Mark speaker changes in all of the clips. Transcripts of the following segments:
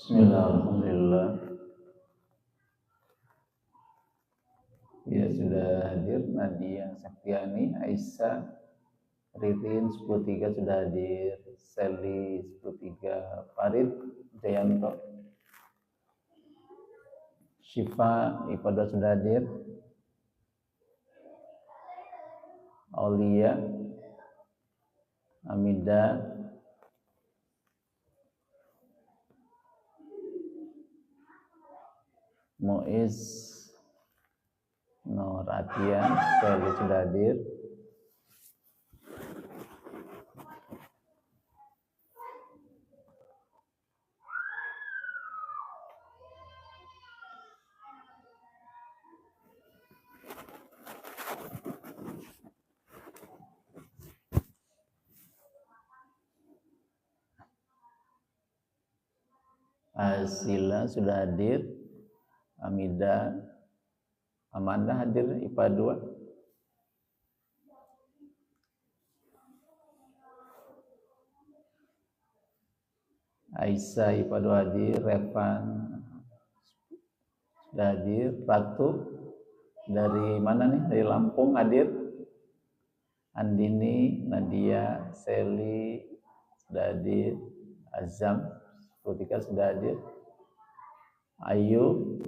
Speaker 1: Bismillah, alhamdulillah. Ya sudah hadir Nadia Saktiani, Aisyah, Ririn 10.3 sudah hadir, Sally 10.3, Farid Jayanto, Syifa IPA 2 sudah hadir, Aulia, Amida, Muiz, Nur Atian, Sally sudah hadir. Asila sudah hadir, Amida, Amanda hadir IPA 2. Aisyah IPA 2 hadir, Revan sudah hadir, Ratu dari mana nih? Dari Lampung hadir, Andini, Nadia, Sally sudah hadir, Azam 10.3 sudah hadir, Ayu,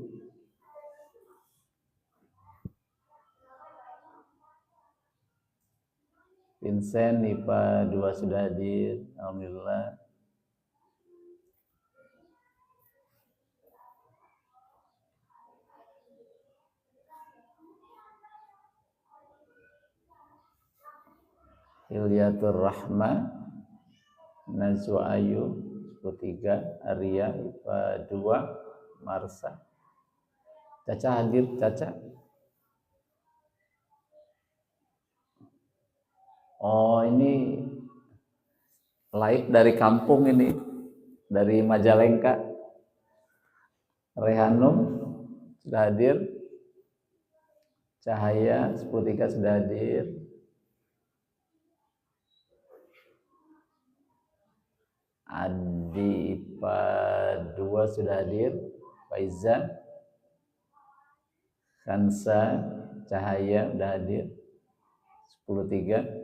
Speaker 1: Vincent IPA 2 sudah hadir, alhamdulillah. Hilyatur Rahma, Nazwa Ayu 10.3, Arya IPA 2, Marsa. Caca hadir, Caca. Oh, ini live dari kampung ini, dari Majalengka. Rehanum sudah hadir, Cahaya 10.3 sudah hadir, Adi IPA 2 sudah hadir, Faizan, Kansa, Cahaya sudah hadir, 10.3.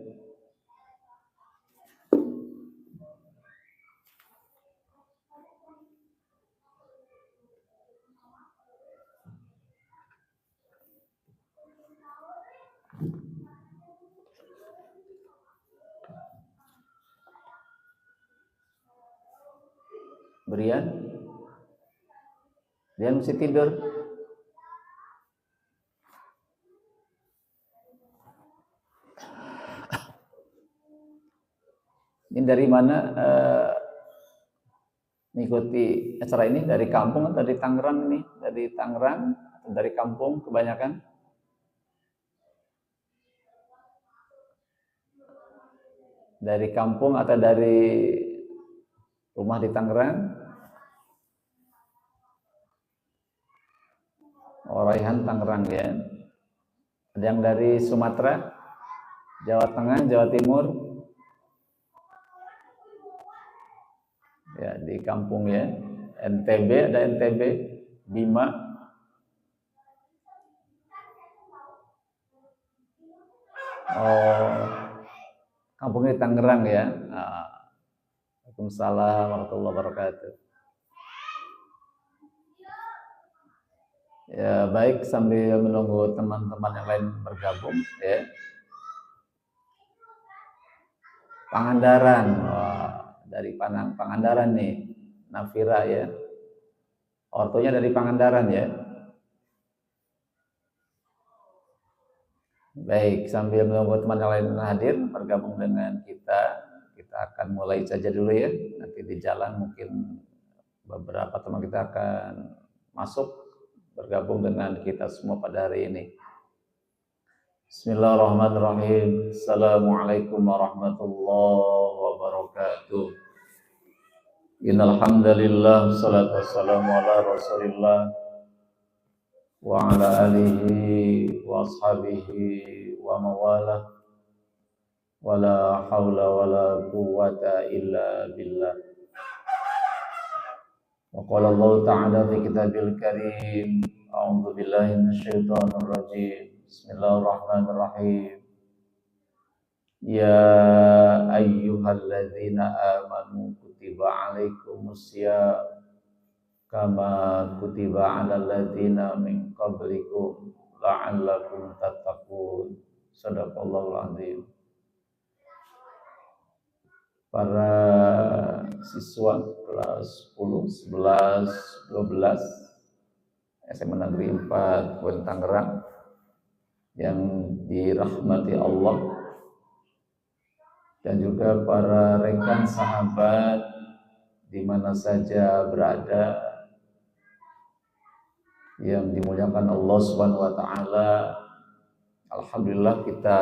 Speaker 1: Brian mesti tidur. Ini dari mana mengikuti acara ini? Dari kampung atau dari Tangerang ini? Dari Tangerang atau dari kampung kebanyakan? Dari kampung atau dari rumah di Tangerang? Raihan Tangerang ya. Ada yang dari Sumatera, Jawa Tengah, Jawa Timur. Ya, di kampung ya. NTB, ada NTB, Bima. Oh, kampungnya di Tangerang ya. Waalaikumsalam warahmatullahi wabarakatuh. Ya, baik, sambil menunggu teman-teman yang lain bergabung ya. Pangandaran, dari Pangandaran nih, Nafira ya. Ortunya dari Pangandaran ya. Baik, sambil menunggu teman yang lain hadir bergabung dengan kita akan mulai saja dulu ya. Nanti di jalan mungkin beberapa teman kita akan masuk bergabung dengan kita semua pada hari ini. Bismillahirrahmanirrahim. Assalamualaikum warahmatullahi wabarakatuh. Innal hamdalillah, salatu wassalamu ala Rasulillah wa ala alihi wa ashabihi wa mawalah. Wala haula wala quwwata illa billah. Wa qala Allah ta'ala fi kitabil karim, a'udzu billahi minasyaitonir rajim. Bismillahirrahmanirrahim. Ya ayyuhalladzina amanu kutiba 'alaikumusiyam kama kutiba 'alal ladzina min qablikum la'allakum tattaqun. Shadaqallahul azim. Para siswa kelas 10, 11, 12 SMA Negeri 4 Kabupaten Tangerang yang dirahmati Allah, dan juga para rekan sahabat di mana saja berada yang dimuliakan Allah Subhanahu wa taala. Alhamdulillah kita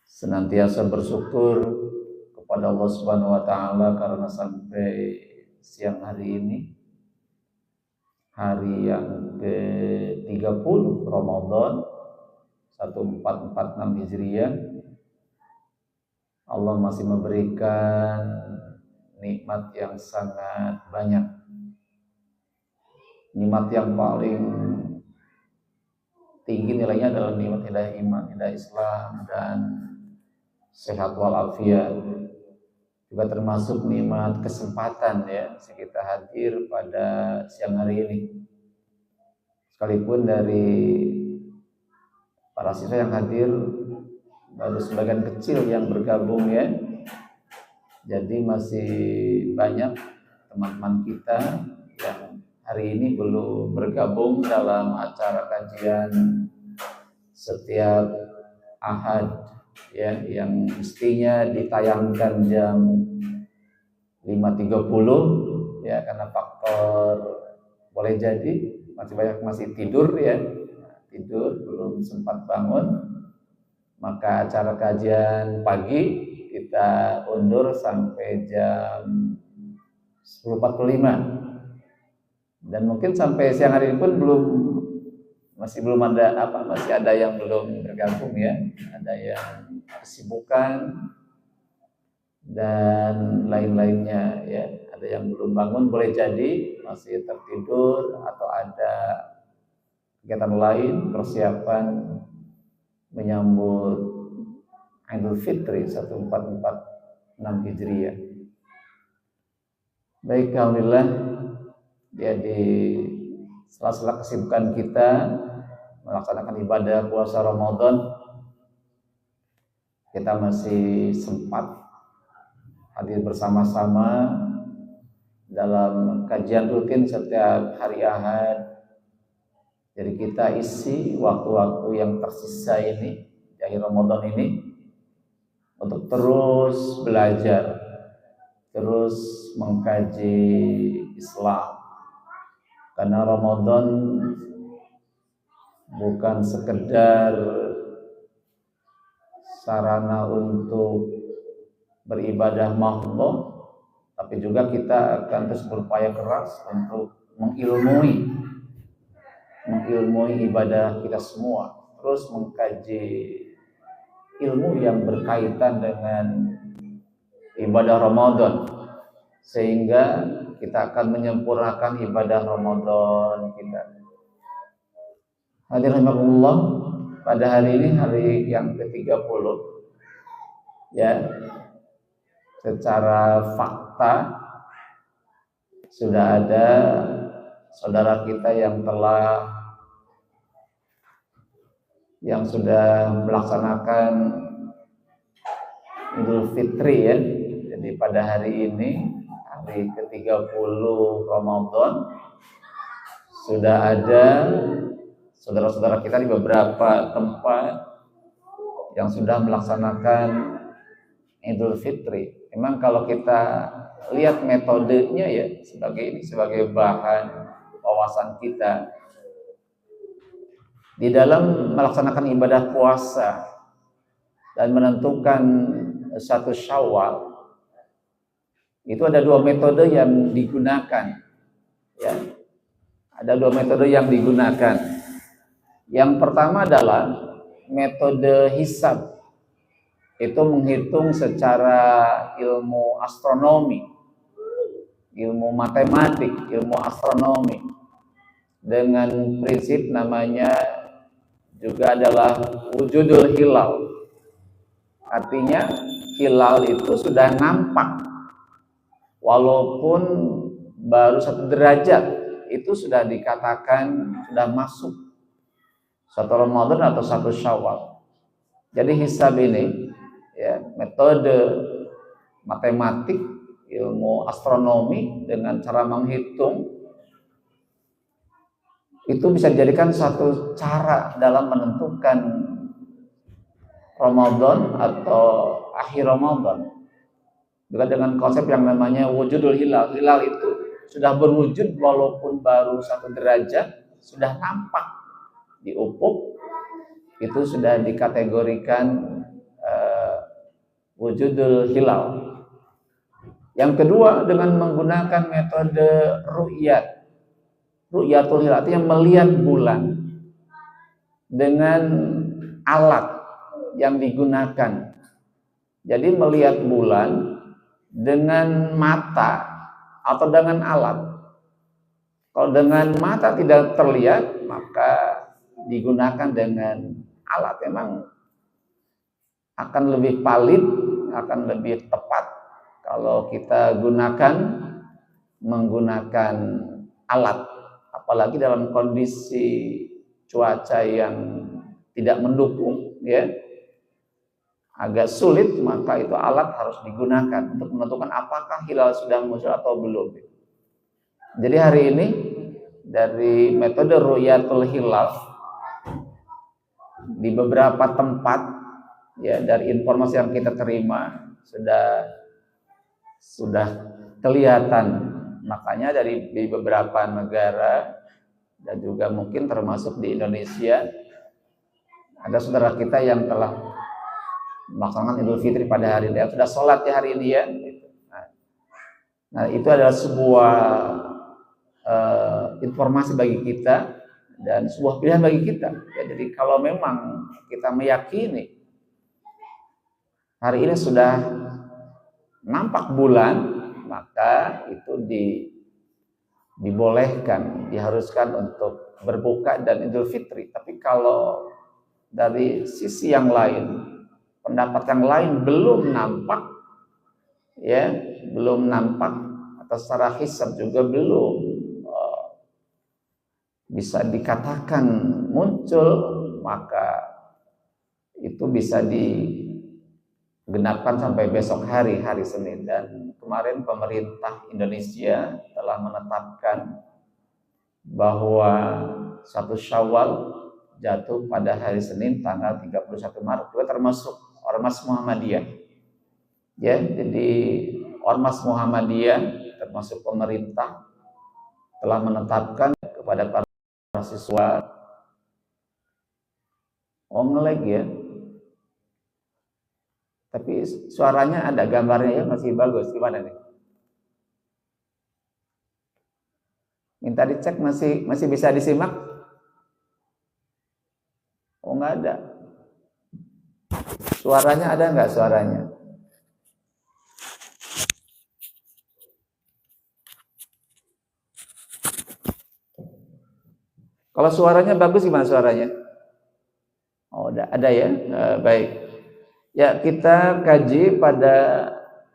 Speaker 1: senantiasa bersyukur kepada Allah Subhanahu wa taala karena sampai siang hari ini, hari yang ke-30 Ramadan 1446 Hijriah, Allah masih memberikan nikmat yang sangat banyak. Nikmat yang paling tinggi nilainya adalah nikmat hidayah iman, hidayah Islam, dan sehat walafiat. Juga termasuk nikmat kesempatan ya, kita hadir pada siang hari ini. Sekalipun dari para siswa yang hadir baru sebagian kecil yang bergabung ya. Jadi masih banyak teman-teman kita yang hari ini belum bergabung dalam acara kajian setiap Ahad ya, yang mestinya ditayangkan jam 5.30 ya, karena faktor boleh jadi masih banyak masih tidur ya, tidur belum sempat bangun, maka acara kajian pagi kita undur sampai jam 10.45, dan mungkin sampai siang hari ini pun masih ada yang belum bergabung ya, ada yang kesibukan dan lain-lainnya ya, ada yang belum bangun, boleh jadi masih tertidur atau ada kegiatan lain, persiapan menyambut Idul Fitri 1446 Hijriah. Baik, alhamdulillah ya, di sela-sela kesibukan kita melaksanakan ibadah puasa Ramadan, kita masih sempat hadir bersama-sama dalam kajian rutin setiap hari Ahad. Jadi kita isi waktu-waktu yang tersisa ini di akhir Ramadan ini untuk terus belajar, terus mengkaji Islam. Karena Ramadan bukan sekedar sarana untuk beribadah mahdoh, tapi juga kita akan terus berupaya keras untuk mengilmui ibadah kita semua, terus mengkaji ilmu yang berkaitan dengan ibadah Ramadan, sehingga kita akan menyempurnakan ibadah Ramadan kita. Hadirin rahimakumullah, pada hari ini hari yang ke-30 ya, secara fakta sudah ada saudara kita yang sudah melaksanakan Idul Fitri ya. Jadi pada hari ini, hari ke-30 Ramadan, sudah ada saudara-saudara kita di beberapa tempat yang sudah melaksanakan Idul Fitri. Memang kalau kita lihat metodenya ya, sebagai bahan wawasan kita di dalam melaksanakan ibadah puasa dan menentukan satu Syawal, itu ada dua metode yang digunakan ya. Ada dua metode yang digunakan. Yang pertama adalah metode hisab. Itu menghitung secara ilmu astronomi ilmu matematik, ilmu astronomi, dengan prinsip namanya juga adalah wujudul hilal. Artinya hilal itu sudah nampak walaupun baru 1 derajat, itu sudah dikatakan sudah masuk 1 Ramadan atau 1 Syawal. Jadi hisab ini ya, metode matematik, ilmu astronomi dengan cara menghitung itu bisa dijadikan satu cara dalam menentukan Ramadan atau akhir Ramadan. Juga dengan konsep yang namanya wujudul hilal. Hilal itu sudah berwujud walaupun baru 1 derajat, sudah nampak di ufuk, itu sudah dikategorikan wujudul hilal. Yang kedua, dengan menggunakan metode ru'yatul hilal, artinya melihat bulan dengan alat yang digunakan. Jadi melihat bulan dengan mata atau dengan alat. Kalau dengan mata tidak terlihat, maka digunakan dengan alat. Memang akan lebih valid, akan lebih tepat kalau kita menggunakan alat, apalagi dalam kondisi cuaca yang tidak mendukung, ya, agak sulit, maka itu alat harus digunakan untuk menentukan apakah hilal sudah muncul atau belum. Jadi hari ini dari metode ru'yatul hilal di beberapa tempat, ya, dari informasi yang kita terima sudah kelihatan. Makanya di beberapa negara dan juga mungkin termasuk di Indonesia, ada saudara kita yang telah melaksanakan Idul Fitri pada hari ini, sudah sholat ya hari ini ya. Nah, itu adalah sebuah informasi bagi kita dan sebuah pilihan bagi kita. Ya, jadi kalau memang kita meyakini hari ini sudah nampak bulan, maka itu dibolehkan, diharuskan untuk berbuka dan Idul Fitri. Tapi kalau dari sisi yang lain, pendapat yang lain belum nampak, ya, belum nampak, atau secara hisab juga belum bisa dikatakan muncul, maka itu bisa digenapkan sampai besok hari Senin. Dan kemarin pemerintah Indonesia telah menetapkan bahwa 1 Syawal jatuh pada hari Senin tanggal 31 Maret, juga termasuk Ormas Muhammadiyah. Ya, jadi Ormas Muhammadiyah termasuk pemerintah telah menetapkan kepada para siswa. Ngelag ya. Tapi suaranya ada, gambarnya ya masih bagus. Gimana nih? Minta dicek, masih bisa disimak? Oh, nggak ada. Suaranya ada nggak suaranya? Kalau suaranya bagus, gimana suaranya? Oh, ada ya. Baik. Ya, kita kaji pada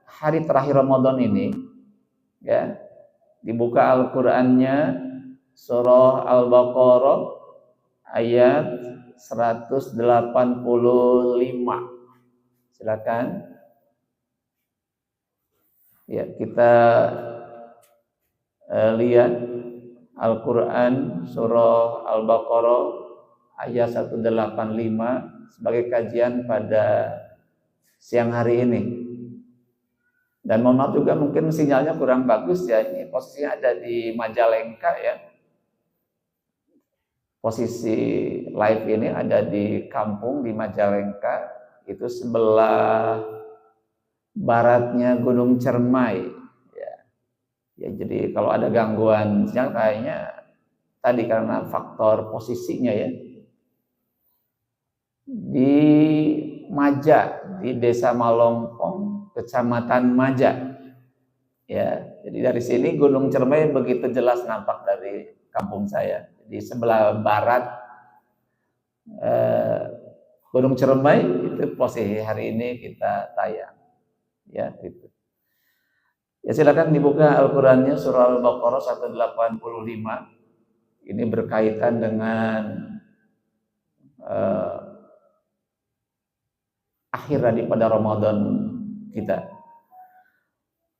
Speaker 1: hari terakhir Ramadan ini. Ya, dibuka Al-Qur'annya surah Al-Baqarah ayat 185. Silakan. Ya, kita lihat Al-Quran surah Al-Baqarah ayat 185 sebagai kajian pada siang hari ini. Dan mohon maaf juga mungkin sinyalnya kurang bagus ya, ini posisinya ada di Majalengka ya. Posisi live ini ada di kampung di Majalengka, itu sebelah baratnya Gunung Cermai. Ya, jadi kalau ada gangguan sinyal kayaknya tadi karena faktor posisinya ya. Di Maja, di Desa Malongpong, Kecamatan Maja. Ya, jadi dari sini Gunung Cermai begitu jelas nampak dari kampung saya. Di sebelah barat eh, Gunung Cermai itu posisi hari ini kita tayang. Ya, gitu. Ya silakan dibuka Al-Qur'annya surah Al-Baqarah 185. Ini berkaitan dengan eh, akhir daripada Ramadan kita.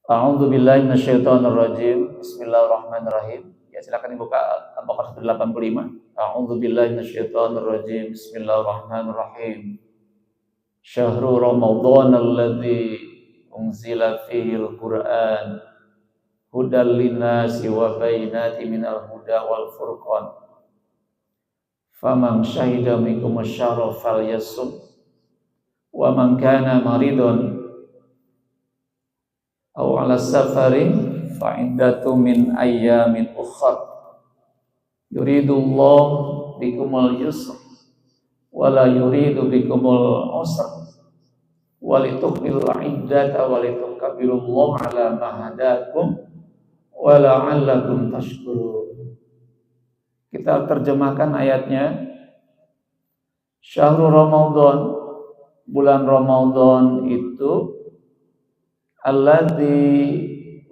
Speaker 1: A'udzu billahi minasyaitonir rajim. Bismillahirrahmanirrahim. Ya silakan dibuka Al-Baqarah 185. A'udzu billahi minasyaitonir rajim. Bismillahirrahmanirrahim. Syahrul Ramadan alladzi unzila fihi al-Qur'an hudal linnasi wa bayyinatin minal huda wal furqan. Faman syahida minkum asyhara falyasum wa man kana maridun aw ala safarin fa iddatu min ayyamin ukhra yuridullahu bikumul yusra wa la yuridu bikumul usra wa litukmilul iddata wa litukabbirullaha ala ma hadakum wa la'allakum tashkurun. Kita terjemahkan ayatnya. Syahrul Ramadan, bulan Ramadan itu alladzi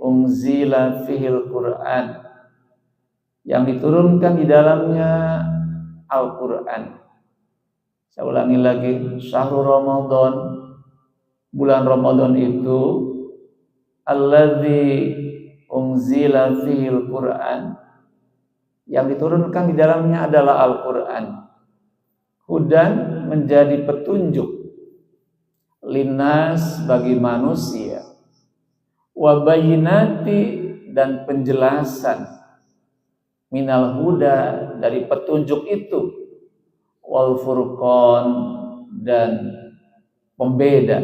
Speaker 1: unzila fihil Qur'an, yang diturunkan di dalamnya Al-Qur'an. Saya ulangi lagi, syahrul Ramadan, bulan Ramadan itu alladzi unzila fihil Qur'an, yang diturunkan di dalamnya adalah Al-Qur'an. Hudan, menjadi petunjuk, linnas, bagi manusia, wa bayyinati, dan penjelasan, minal huda, dari petunjuk itu, wal furqan, dan pembeda.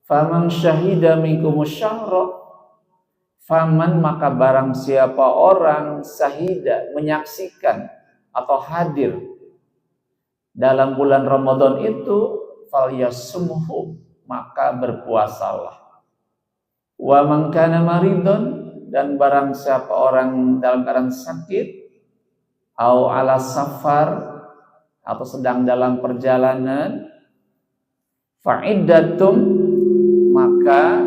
Speaker 1: Faman syahida minkumus syahra, faman, maka barang siapa orang, syahida, menyaksikan atau hadir dalam bulan Ramadan itu, falyasumhu, maka berpuasalah. Wa man kana maridun, dan barang siapa orang dalam keadaan sakit, au ala safar, atau sedang dalam perjalanan, fa'iddatum, maka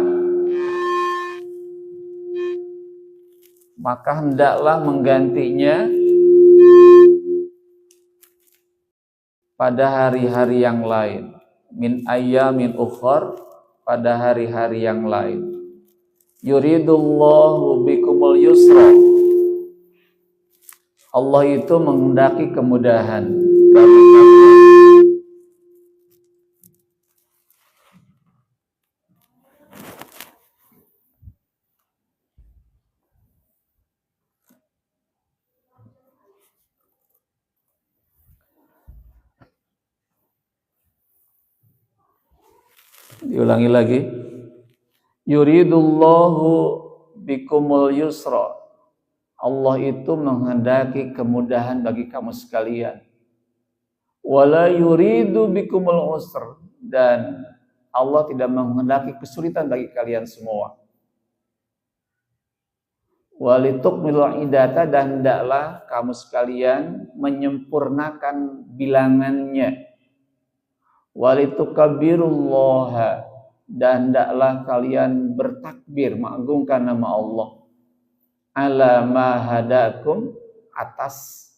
Speaker 1: hendaklah menggantinya pada hari-hari yang lain, min ayyamin ukhar, pada hari-hari yang lain. Yuridullahu bikumul yusra, Allah itu menghendaki kemudahan. Diulangi lagi. Yuridullahu bikumul yusra, Allah itu menghendaki kemudahan bagi kamu sekalian. Wala yuridu bikumul usr, dan Allah tidak menghendaki kesulitan bagi kalian semua. Walitukmilul iddata, dan hendaklah kamu sekalian menyempurnakan bilangannya. Walitukabbirullaha, dan hendaklah kalian bertakbir, mengagungkan nama Allah, ala ma hadakum, atas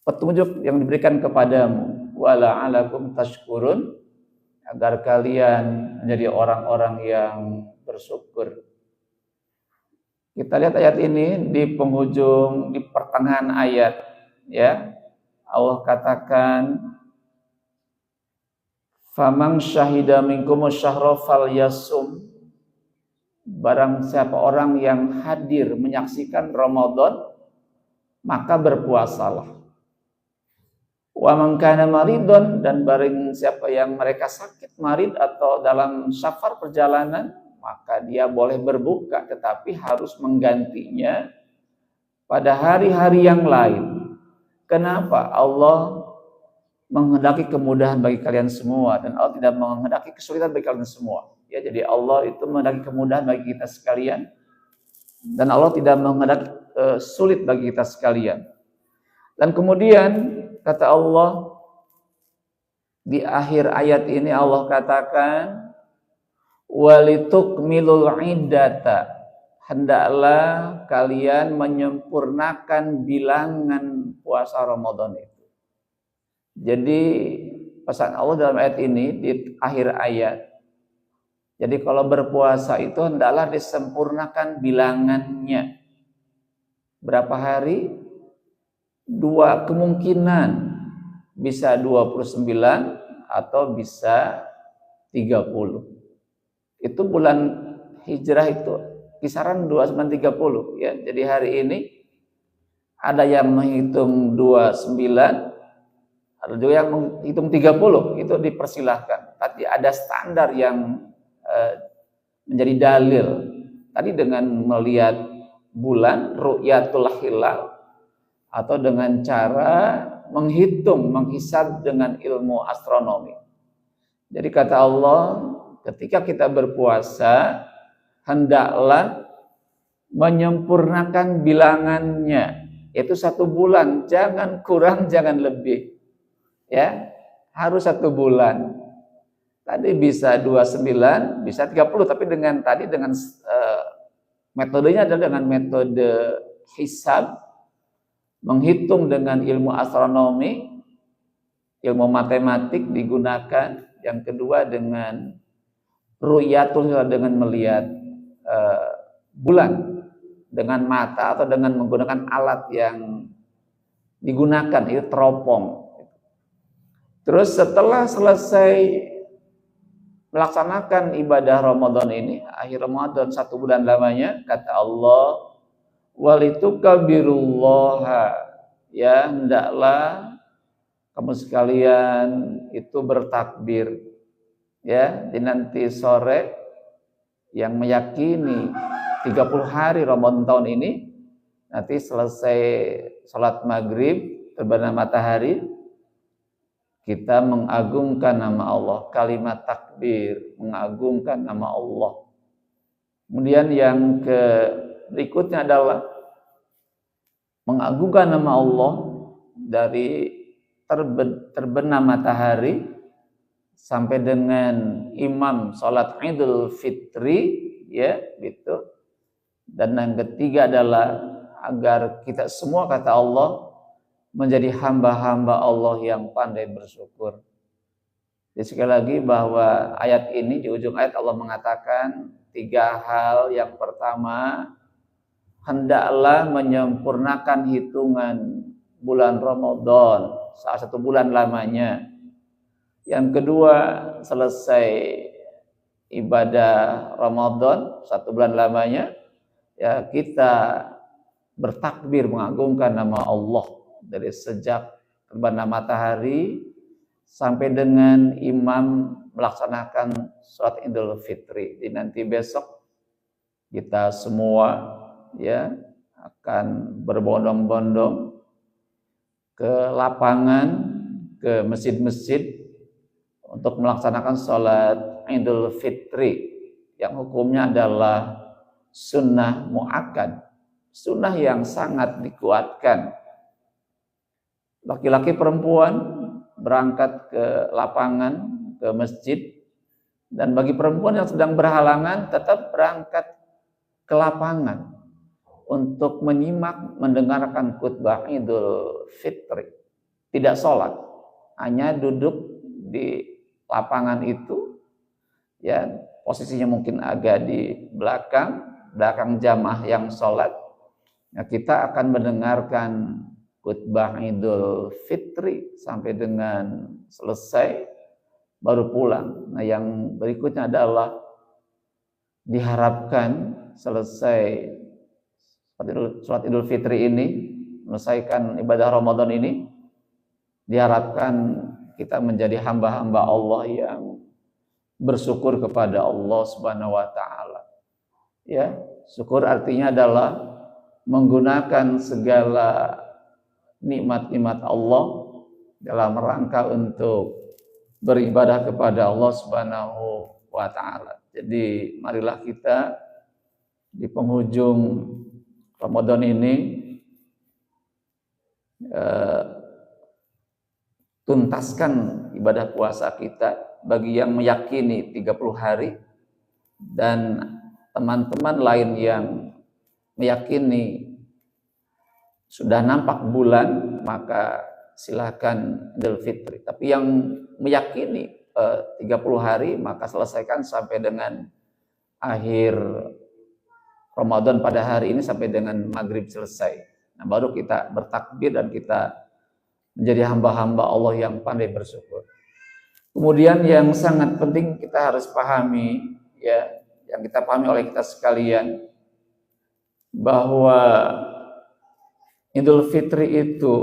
Speaker 1: petunjuk yang diberikan kepadamu, wala alakum tashkurun, agar kalian menjadi orang-orang yang bersyukur. Kita lihat ayat ini di penghujung, di pertengahan ayat, ya. Allah katakan, faman syahida minkumus syahra falyasum, barang siapa orang yang hadir menyaksikan Ramadan, maka berpuasalah. Wa man kana maridun, dan barang siapa yang mereka sakit, marid atau dalam safar perjalanan, maka dia boleh berbuka, tetapi harus menggantinya pada hari-hari yang lain. Kenapa? Allah menghendaki kemudahan bagi kalian semua, dan Allah tidak menghendaki kesulitan bagi kalian semua. Ya, jadi Allah itu menghendaki kemudahan bagi kita sekalian, dan Allah tidak menghendaki sulit bagi kita sekalian. Dan kemudian kata Allah di akhir ayat ini, Allah katakan walitukmilul iddata, hendaklah kalian menyempurnakan bilangan puasa Ramadan itu. Jadi pesan Allah dalam ayat ini di akhir ayat, jadi kalau berpuasa itu hendaklah disempurnakan bilangannya. Berapa hari? Dua kemungkinan, bisa 29 atau bisa 30. Itu bulan hijrah itu kisaran 29-30 ya. Jadi hari ini ada yang menghitung 29, ada juga yang menghitung 30, itu dipersilahkan. Tapi ada standar yang menjadi dalil. Tadi dengan melihat bulan, ru'yatul hilal, atau dengan cara menghitung, menghisab dengan ilmu astronomi. Jadi kata Allah, ketika kita berpuasa, hendaklah menyempurnakan bilangannya. Itu 1 bulan, jangan kurang, jangan lebih. Ya, harus 1 bulan. Tadi bisa 29, bisa 30, tapi dengan metodenya adalah dengan metode hisab, menghitung dengan ilmu astronomi, ilmu matematik digunakan. Yang kedua dengan ru'yatul hilal, dengan melihat bulan dengan mata atau dengan menggunakan alat yang digunakan, itu teropong. Terus setelah selesai melaksanakan ibadah Ramadan ini, akhir Ramadan 1 bulan lamanya, kata Allah, walitukabirullaha, ya, hendaklah kamu sekalian itu bertakbir, ya, di nanti sore yang meyakini 30 hari Ramadan tahun ini, nanti selesai sholat maghrib, terbenam matahari, kita mengagungkan nama Allah, kalimat takbir, mengagungkan nama Allah. Kemudian yang berikutnya adalah mengagungkan nama Allah dari terbenam matahari sampai dengan imam sholat Idul Fitri, ya, gitu. Dan yang ketiga adalah agar kita semua, kata Allah, menjadi hamba-hamba Allah yang pandai bersyukur. Jadi sekali lagi bahwa ayat ini, di ujung ayat Allah mengatakan 3 hal. Yang pertama, hendaklah menyempurnakan hitungan bulan Ramadan, salah 1 bulan lamanya. Yang kedua, selesai ibadah Ramadan 1 bulan lamanya, ya, kita bertakbir mengagungkan nama Allah dari sejak terbenam matahari sampai dengan imam melaksanakan sholat Idul Fitri. Di nanti besok kita semua, ya, akan berbondong-bondong ke lapangan, ke masjid-masjid untuk melaksanakan sholat Idul Fitri yang hukumnya adalah sunnah muakkad, sunnah yang sangat dikuatkan. Laki-laki perempuan berangkat ke lapangan, ke masjid, dan bagi perempuan yang sedang berhalangan tetap berangkat ke lapangan untuk menyimak, mendengarkan khutbah Idul Fitri. Tidak sholat, hanya duduk di lapangan itu, ya, posisinya mungkin agak di belakang jamaah yang sholat. Nah, kita akan mendengarkan khutbah Idul Fitri sampai dengan selesai, baru pulang. Nah, yang berikutnya adalah diharapkan selesai sholat Idul Fitri ini, menyelesaikan ibadah Ramadan ini, diharapkan kita menjadi hamba-hamba Allah yang bersyukur kepada Allah Subhanahu wa taala. Ya, syukur artinya adalah menggunakan segala nikmat-nikmat Allah dalam rangka untuk beribadah kepada Allah Subhanahu wa taala. Jadi marilah kita di penghujung Ramadan ini tuntaskan ibadah puasa kita bagi yang meyakini 30 hari, dan teman-teman lain yang meyakini sudah nampak bulan maka silakan Idul Fitri. Tapi yang meyakini 30 hari maka selesaikan sampai dengan akhir Ramadan pada hari ini sampai dengan maghrib selesai. Nah, baru kita bertakbir dan kita menjadi hamba-hamba Allah yang pandai bersyukur. Kemudian yang sangat penting kita harus pahami, ya, yang kita pahami oleh kita sekalian, bahwa Idul Fitri itu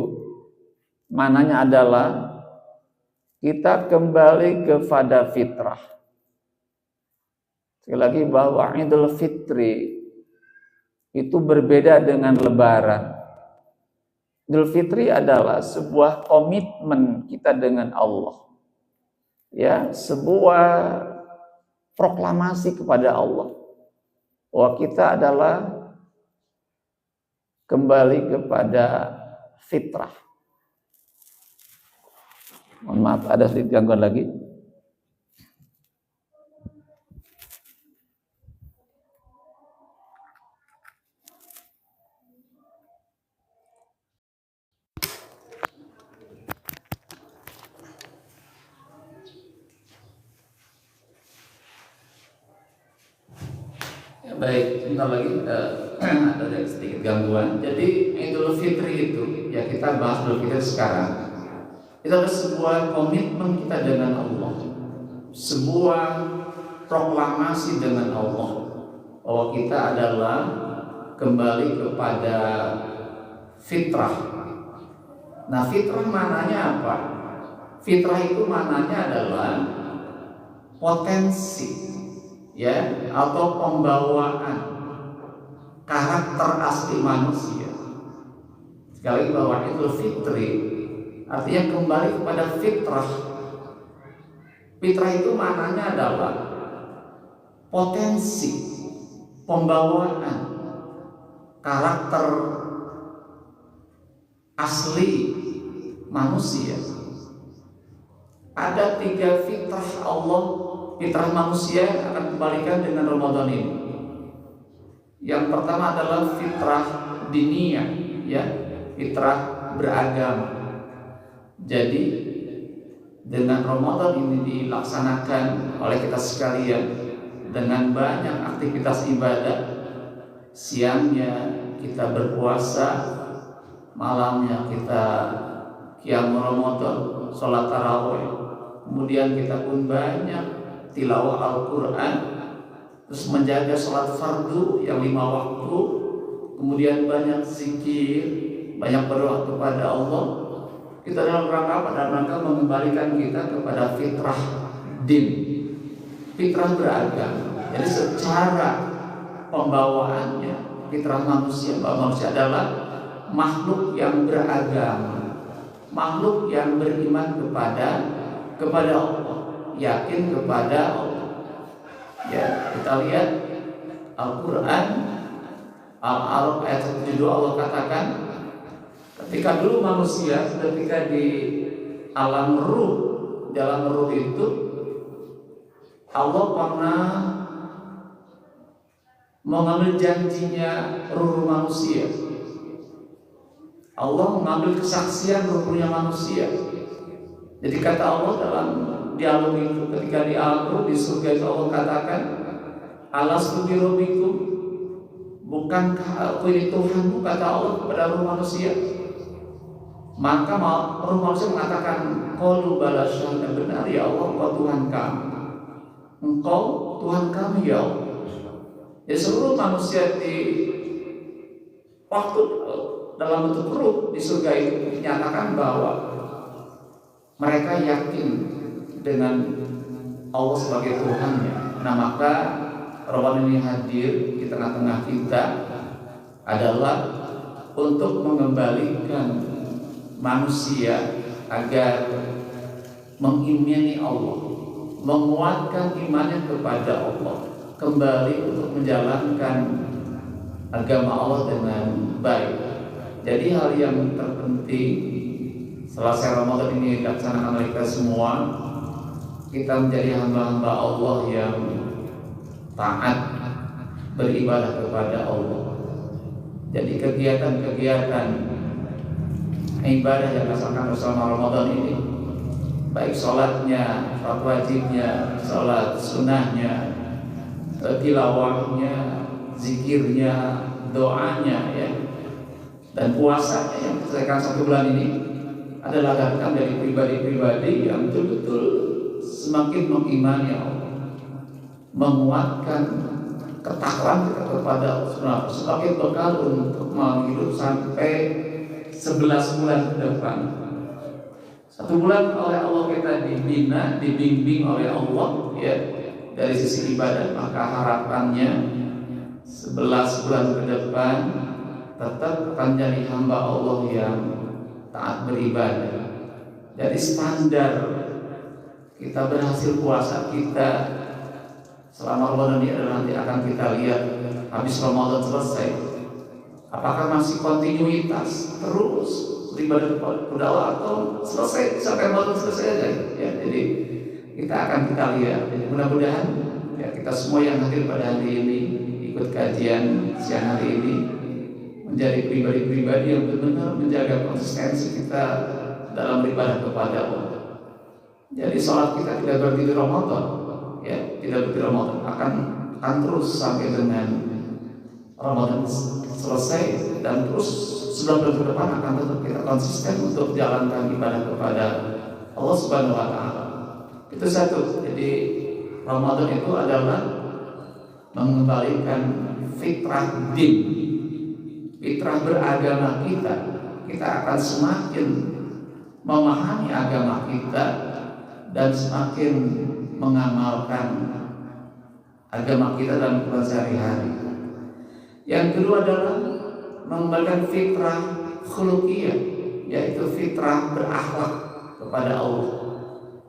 Speaker 1: maknanya adalah kita kembali kepada fitrah. Sekali lagi bahwa Idul Fitri itu berbeda dengan Lebaran. Idul Fitri adalah sebuah komitmen kita dengan Allah. Ya, sebuah proklamasi kepada Allah bahwa kita adalah kembali kepada fitrah. Mohon maaf, ada sedikit gangguan lagi. Baik, sebentar lagi ada sedikit gangguan. Jadi Idul Fitri itu, ya kita bahas Idul Fitri sekarang. Itu adalah sebuah komitmen kita dengan Allah, sebuah proklamasi dengan Allah bahwa kita adalah kembali kepada fitrah. Nah, fitrah maknanya apa? Fitrah itu maknanya adalah potensi, ya, atau pembawaan karakter asli manusia. Sekali bahwa Idul Fitri artinya kembali kepada fitrah. Fitrah itu maknanya adalah potensi pembawaan karakter asli manusia. Ada 3 fitrah Allah, fitrah manusia yang akan kembalikan dengan Ramadan ini. Yang pertama adalah fitrah diniyah, ya, fitrah beragama. Jadi dengan Ramadan ini dilaksanakan oleh kita sekalian dengan banyak aktivitas ibadah. Siangnya kita berpuasa, malamnya kita qiyam Ramadan, sholat tarawih. Kemudian kita pun banyak tilawah Al-Quran, terus menjaga sholat fardu yang 5 waktu, kemudian banyak zikir, banyak berdoa kepada Allah. Kita dalam rangka mengembalikan kita kepada fitrah din, fitrah beragama. Jadi secara pembawaannya fitrah manusia, bahwa manusia adalah makhluk yang beragama, makhluk yang beriman kepada Allah, yakin kepada Allah. Ya, kita lihat Al-Quran Al-Araf ayat 72, Allah katakan ketika dulu manusia, ketika di alam ruh, dalam ruh itu Allah pernah mengambil janjinya ruh manusia. Allah mengambil kesaksian ruhnya manusia. Jadi kata Allah dalam dialog itu, ketika di alam ruh, di surga itu Allah katakan, alastu bi rabbikum, bukankah aku ini Tuhanmu, kata Allah kepada ruh manusia. Maka ruh manusia mengatakan, qalu bala syahidna, benar ya Allah, engkau Tuhan kami, engkau Tuhan kami ya Allah. Jadi seluruh manusia di waktu dalam bentuk ruh di surga itu menyatakan bahwa mereka yakin dengan Allah sebagai Tuhannya. Nah, maka Ramadan ini hadir di tengah-tengah kita adalah untuk mengembalikan manusia agar mengimani Allah, menguatkan imannya kepada Allah, kembali untuk menjalankan agama Allah dengan baik. Jadi hal yang terpenting selesai Ramadan ini dilaksanakan oleh kita semua, kita menjadi hamba-hamba Allah yang taat beribadah kepada Allah. Jadi kegiatan-kegiatan ibadah yang dilaksanakan bersama Ramadan ini, baik sholatnya, sholat wajibnya, sholat sunnahnya, tilawahnya, zikirnya, doanya, ya, dan puasanya yang diselesaikan 1 bulan ini adalah datang dari pribadi-pribadi yang betul-betul semakin mengimani Allah, menguatkan ketakwaan kita kepada Allah sebagai bekal untuk menghidup sampai 11 bulan ke depan. 1 bulan oleh Allah kita dibina, dibimbing oleh Allah, ya, dari sisi ibadah, maka harapannya 11 bulan ke depan tetap akan jadi hamba Allah yang taat beribadah. Jadi standar kita berhasil puasa kita selama Ramadan ini adalah nanti akan kita lihat habis Ramadan selesai, apakah masih kontinuitas terus beribadah kepada Allah atau selesai sampai Ramadan selesai aja, ya. Jadi kita lihat. Jadi mudah-mudahan ya kita semua yang hadir pada hari ini ikut kajian siang hari ini menjadi pribadi-pribadi yang benar-benar menjaga konsistensi kita dalam beribadah kepada Allah. Jadi sholat kita tidak berhenti di Ramadan, ya, tidak berhenti Ramadan, akan terus sampai dengan Ramadan selesai, dan terus 9 bulan ke depan akan tetap kita konsisten untuk jalankan ibadah kepada Allah Subhanahu wa Ta'ala. Itu satu. Jadi Ramadan itu adalah mengembalikan fitrah din, fitrah beragama kita. Kita akan semakin memahami agama kita dan semakin mengamalkan agama kita dalam kehidupan sehari-hari. Yang kedua adalah mengembalikan fitrah khuluqiyah, yaitu fitrah berakhlak kepada Allah,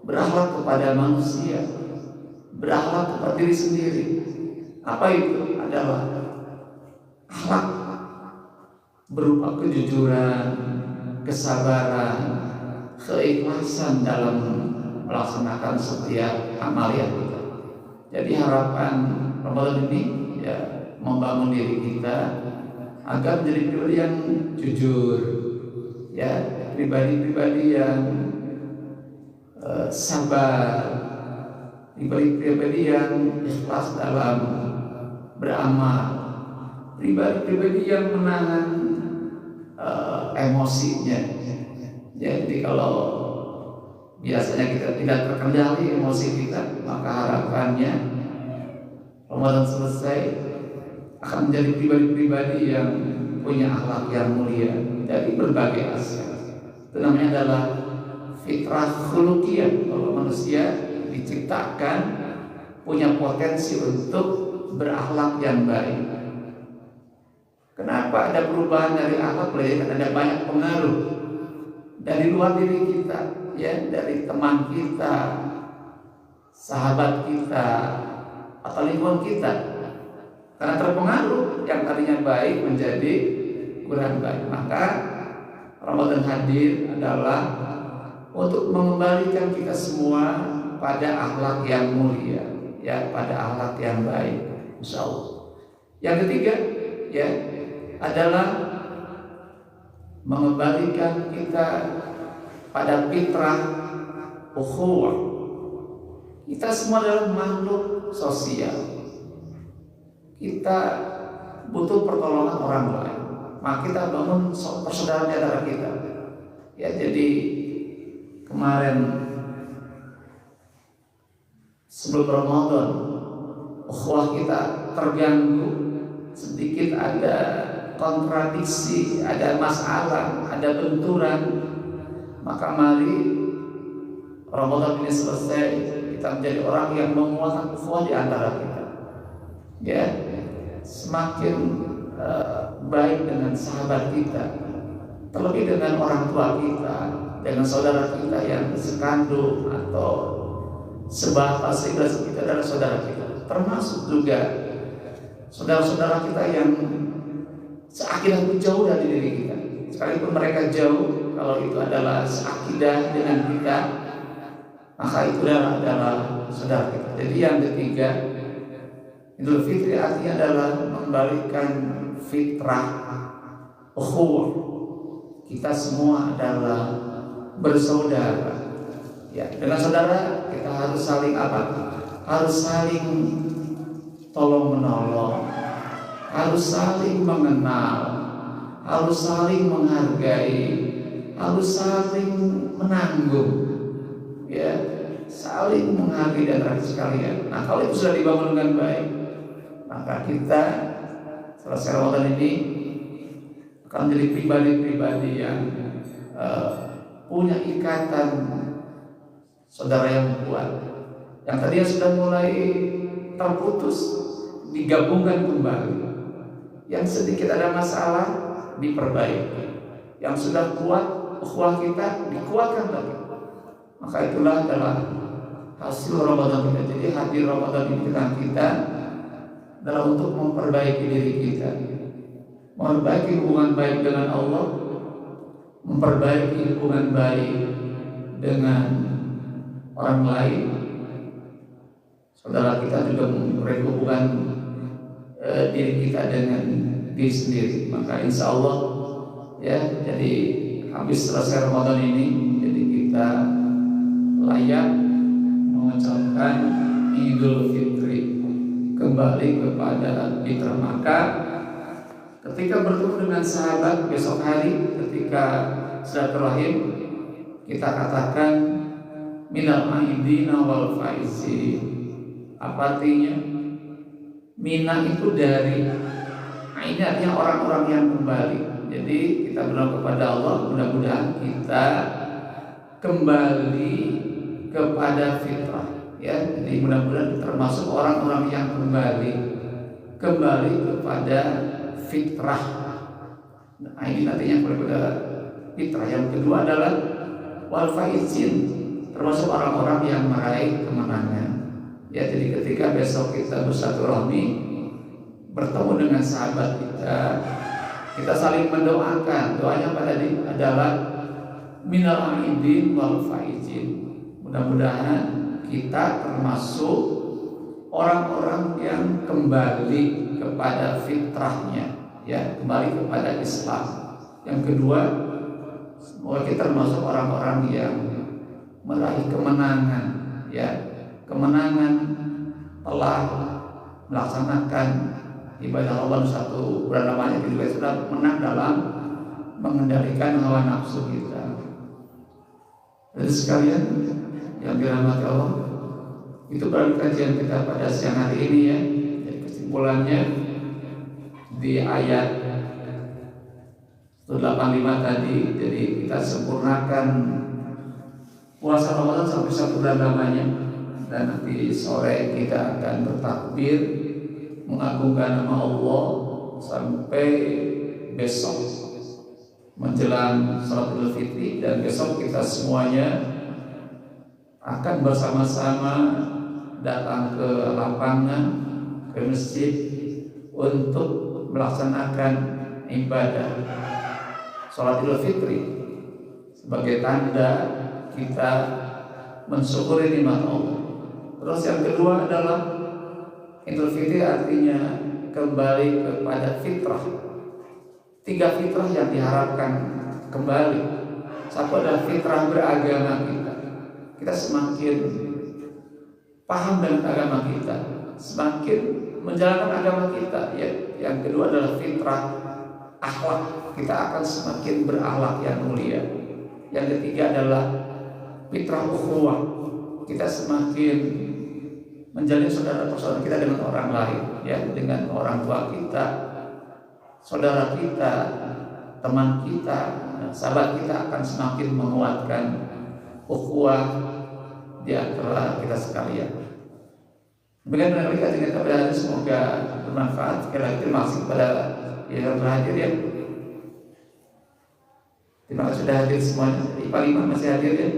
Speaker 1: berakhlak kepada manusia, berakhlak kepada diri sendiri. Apa itu? Adalah akhlak berupa kejujuran, kesabaran, keikhlasan dalam melaksanakan setiap amalan kita. Jadi harapan Ramadan ini ya membangun diri kita agar menjadi pribadi yang jujur, ya, pribadi-pribadi yang sabar, pribadi-pribadi yang ikhlas dalam beramal, pribadi-pribadi yang menahan emosinya. Jadi kalau biasanya kita tidak terkendali emosi kita, maka harapannya Ramadan selesai akan menjadi pribadi-pribadi yang punya akhlak yang mulia dari berbagai aspek. Itu namanya adalah fitrah khuluqiyah. Kalau manusia diciptakan punya potensi untuk berakhlak yang baik. Kenapa ada perubahan dari akhlak? Karena ada banyak pengaruh dari luar diri kita, ya, dari teman kita, sahabat kita, atau lingkungan kita. Karena terpengaruh, yang tadinya baik menjadi kurang baik. Maka Ramadan hadir adalah untuk mengembalikan kita semua pada akhlak yang mulia, ya, pada akhlak yang baik, insya Allah. Yang ketiga, ya, adalah mengembalikan kita pada fitrah ukhuwah. Kita semua adalah makhluk sosial. Kita butuh pertolongan orang lain. Maka kita bangun persaudaraan di antara kita. Ya, jadi kemarin sebelum Ramadan, ukhuwah kita terganggu, sedikit ada kontradiksi, ada masalah, ada benturan. Maka mari Ramadan ini selesai, kita menjadi orang yang menguatkan ukhuwah di antara kita. Ya, semakin baik dengan sahabat kita, terlebih dengan orang tua kita, dengan saudara kita yang sekandung atau sebatas kita adalah saudara kita, termasuk juga saudara-saudara kita yang seakidah jauh dari diri kita. Sekalipun mereka jauh, kalau itu adalah seakidah dengan kita, maka itu adalah saudara kita. Jadi yang ketiga, Idul Fitri artinya adalah membalikan fitrah ukhuwah. Kita semua adalah bersaudara. Ya, dengan saudara kita harus saling apa? Harus saling tolong menolong, harus saling mengenal, harus saling menghargai, harus saling menanggung, ya, saling menghargai dan rakyat sekalian. Nah, kalau itu sudah dibangun dengan baik, maka kita selesai Ramadan ini akan menjadi pribadi-pribadi yang punya ikatan saudara yang kuat, yang tadinya sudah mulai terputus digabungkan kembali, yang sedikit ada masalah diperbaiki, yang sudah kuat ukhuwah kita dikuatkan lagi. Maka itulah adalah hasil Ramadan kita. Jadi hadir Ramadan ini kita adalah untuk memperbaiki diri kita, memperbaiki hubungan baik dengan Allah, memperbaiki hubungan baik dengan orang lain. Saudara kita juga memperbaiki hubungan diri kita dengan diri sendiri. Maka insya Allah, ya, jadi habis selesai Ramadan ini, jadi kita layak mengucapkan Idul Fitri, kembali kepada fitrah. Maka ketika bertemu dengan sahabat besok hari, ketika silaturahim, kita katakan minal aidina wal faizin. Apa artinya? Mina itu dari ini artinya orang-orang yang kembali. Jadi kita berdoa kepada Allah, mudah-mudahan kita kembali kepada fitrah, ya. Jadi mudah-mudahan termasuk orang-orang yang kembali kepada fitrah. Nah, ini nantinya kepada fitrah. Yang kedua adalah wal faizin, termasuk orang-orang yang meraih kemenangan. Ya, jadi ketika besok kita bersilaturahmi, bertemu dengan sahabat kita saling mendoakan. Doanya pada adalah minal aidin wal faizin. Mudah-mudahan kita termasuk orang-orang yang kembali kepada fitrahnya, ya, kembali kepada Islam. Yang kedua, semoga kita termasuk orang-orang yang meraih kemenangan, ya, kemenangan telah melaksanakan ibadah Allah satu bulan lamanya, juga sudah menang dalam mengendalikan hawa nafsu kita. Jadi sekalian yang dirahmati Allah, itu baru kajian kita pada siang hari ini, ya. Jadi kesimpulannya di ayat 185 tadi, jadi kita sempurnakan puasa Ramadan sampai satu bulan lamanya. Dan nanti sore kita akan bertakbir mengagungkan nama Allah sampai besok menjelang salat Idul Fitri. Dan besok kita semuanya akan bersama-sama datang ke lapangan, ke masjid untuk melaksanakan ibadah salat Idul Fitri sebagai tanda kita mensyukuri nikmat Allah. Terus yang kedua adalah Idul Fitri artinya kembali kepada fitrah. 3 fitrah yang diharapkan kembali. Satu adalah fitrah beragama kita. Kita semakin paham dengan agama kita, semakin menjalankan agama kita, ya. Yang kedua adalah fitrah akhlak. Kita akan semakin berakhlak yang mulia. Yang ketiga adalah fitrah ukhuwah. Kita semakin menjalin saudara-saudara kita dengan orang lain, ya, dengan orang tua kita, saudara kita, teman kita, sahabat kita, akan semakin menguatkan ukhuwah di antara kita sekalian. Demikian menarik kajian kita pada hari ini, semoga bermanfaat. Sekali lagi terima kasih kepada yang berhadir, ya. Terima kasih sudah hadir semuanya. IPA 5 masih hadir, ya.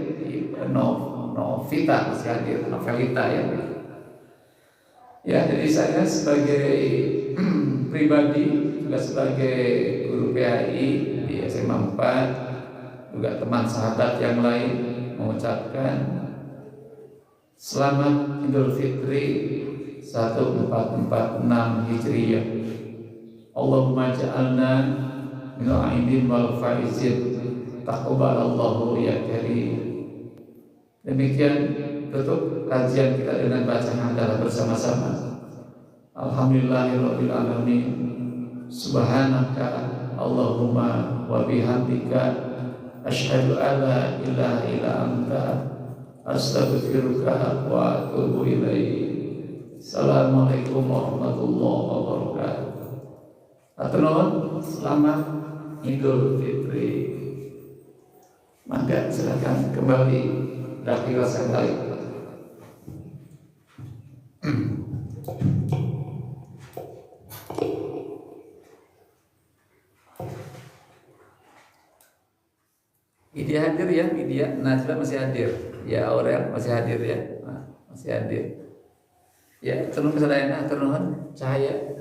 Speaker 1: Novita masih hadir, Novelita ya. Ya, jadi saya sebagai pribadi juga sebagai guru PAI di SMA 4, juga teman sahabat yang lain mengucapkan selamat Idul Fitri 1446 Hijriyah. Allahumma ja'alna minal aidin wal faizin, taqabbalallahu ya karim. Demikian tutup kajian kita dengan bacaan hamdalah bersama-sama. Alhamdulillahirabbil alamin. Subhanaka Allahumma wa bihamdika asyhadu an la ilaha illa anta astaghfiruka wa atubu ilaik. Assalamualaikum warahmatullahi wabarakatuh. Atur nuwun, selamat Idul Fitri. Mangga silakan kembali beraktivitas kembali. Widya hadir ya, Widya, Najla masih hadir, ya Aurel masih hadir ya, masih hadir. Ya, terus kesadayana, terus cahaya.